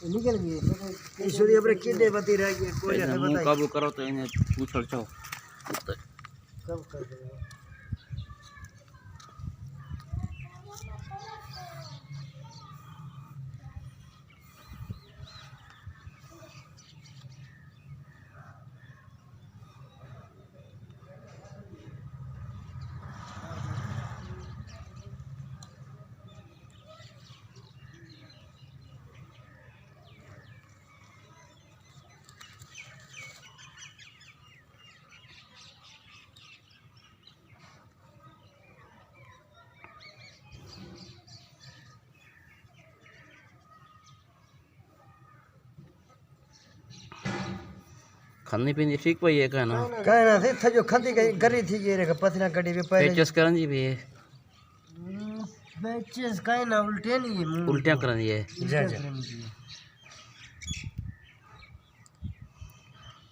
निकल गई ईश्वरी अपने किडे बती रह गई कोई ऐसे मुंह बताइए काबू करो तो इन्हें पूछ लो कब कर देगा खाने पीने ठीक पई है कहना थे जो खंदी गरी थी ये रे पथना कड़ी पे पहले पेचस करन जी भी है पेचस काई ना उल्टे नहीं है उल्टियां करन जी है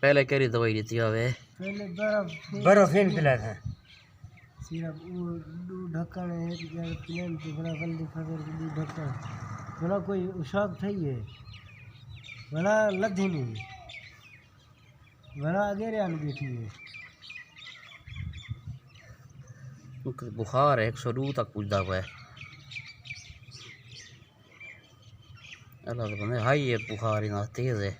पहले करी दवाई दी थी आवे पहले बर्फ इन पिला था सिर्फ वो दो ढक्कन एक जगह प्लेन पे बड़ा गंदी खबर दो ढक्कन बड़ा कोई उशाक थई है बड़ा लद्दी नहीं बड़ा आगे रेन बैठी है बुखार है 102 तक पुजदा हुआ है अल्लाह तो बंदे हाई है बुखार इना तेज है